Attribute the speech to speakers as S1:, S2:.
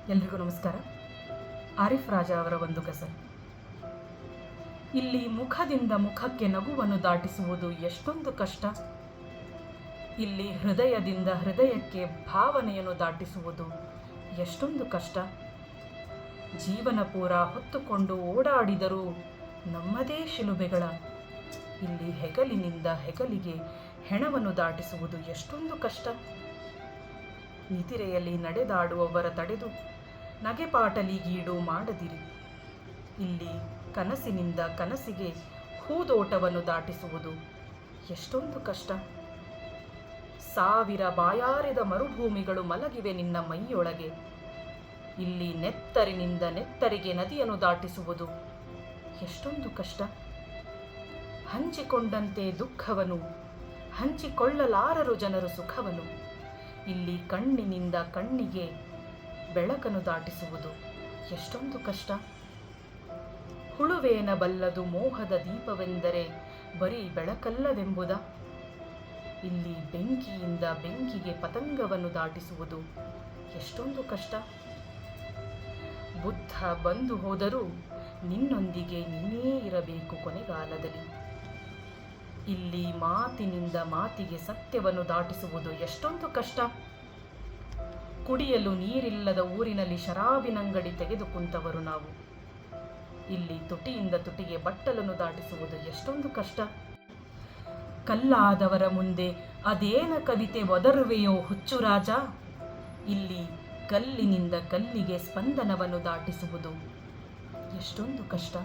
S1: ಎಲ್ರಿಗೂ ನಮಸ್ಕಾರ. ಆರಿಫ್ ರಾಜ ಅವರ ಒಂದು ಗಜಲ್. ಇಲ್ಲಿ ಮುಖದಿಂದ ಮುಖಕ್ಕೆ ನಗುವನ್ನು ದಾಟಿಸುವುದು ಎಷ್ಟೊಂದು ಕಷ್ಟ. ಇಲ್ಲಿ ಹೃದಯದಿಂದ ಹೃದಯಕ್ಕೆ ಭಾವನೆಯನ್ನು ದಾಟಿಸುವುದು ಎಷ್ಟೊಂದು ಕಷ್ಟ. ಜೀವನ ಪೂರ ಹೊತ್ತುಕೊಂಡು ಓಡಾಡಿದರೂ ನಮ್ಮದೇ ಶಿಲುಬೆಗಳ ಇಲ್ಲಿ ಹೆಗಲಿನಿಂದ ಹೆಗಲಿಗೆ ಹೆಣವನ್ನು ದಾಟಿಸುವುದು ಎಷ್ಟೊಂದು ಕಷ್ಟ. ನಿತಿರೆಯಲ್ಲಿ ನಡೆದಾಡುವವರ ತಡೆದು ನಗೆಪಾಟಲಿಗೀಡು ಮಾಡದಿರಿ. ಇಲ್ಲಿ ಕನಸಿನಿಂದ ಕನಸಿಗೆ ಹೂದೋಟವನ್ನು ದಾಟಿಸುವುದು ಎಷ್ಟೊಂದು ಕಷ್ಟ. ಸಾವಿರ ಬಾಯಾರಿದ ಮರುಭೂಮಿಗಳು ಮಲಗಿವೆ ನಿನ್ನ ಮೈಯೊಳಗೆ. ಇಲ್ಲಿ ನೆತ್ತರಿನಿಂದ ನೆತ್ತರಿಗೆ ನದಿಯನ್ನು ದಾಟಿಸುವುದು ಎಷ್ಟೊಂದು ಕಷ್ಟ. ಹಂಚಿಕೊಂಡಂತೆ ದುಃಖವನ್ನು ಹಂಚಿಕೊಳ್ಳಲಾರರು ಜನರು ಸುಖವನ್ನು. ಇಲ್ಲಿ ಕಣ್ಣಿನಿಂದ ಕಣ್ಣಿಗೆ ಬೆಳಕನ್ನು ದಾಟಿಸುವುದು ಎಷ್ಟೊಂದು ಕಷ್ಟ. ಹುಳುವೇನ ಬಲ್ಲದು ಮೋಹದ ದೀಪವೆಂದರೆ ಬರೀ ಬೆಳಕಲ್ಲವೆಂಬುದ. ಇಲ್ಲಿ ಬೆಂಕಿಯಿಂದ ಬೆಂಕಿಗೆ ಪತಂಗವನ್ನು ದಾಟಿಸುವುದು ಎಷ್ಟೊಂದು ಕಷ್ಟ. ಬುದ್ಧ ಬಂದು ಹೋದರೂ ನಿನ್ನೊಂದಿಗೆ ನೀನೇ ಇರಬೇಕು ಕೊನೆಗಾಲದಲ್ಲಿ. ಇಲ್ಲಿ ಮಾತಿನಿಂದ ಮಾತಿಗೆ ಸತ್ಯವನ್ನು ದಾಟಿಸುವುದು ಎಷ್ಟೊಂದು ಕಷ್ಟ. ಕುಡಿಯಲು ನೀರಿಲ್ಲದ ಊರಿನಲ್ಲಿ ಶರಾಬಿನಂಗಡಿ ತೆಗೆದು ಕುಂತವರು ನಾವು. ಇಲ್ಲಿ ತುಟಿಯಿಂದ ತುಟಿಗೆ ಬಟ್ಟಲನ್ನು ದಾಟಿಸುವುದು ಎಷ್ಟೊಂದು ಕಷ್ಟ. ಕಲ್ಲಾದವರ ಮುಂದೆ ಅದೇನ ಕವಿತೆ ಒದರುವೆಯೋ ಹುಚ್ಚು ರಾಜ. ಇಲ್ಲಿ ಕಲ್ಲಿನಿಂದ ಕಲ್ಲಿಗೆ ಸ್ಪಂದನವನ್ನು ದಾಟಿಸುವುದು ಎಷ್ಟೊಂದು ಕಷ್ಟ.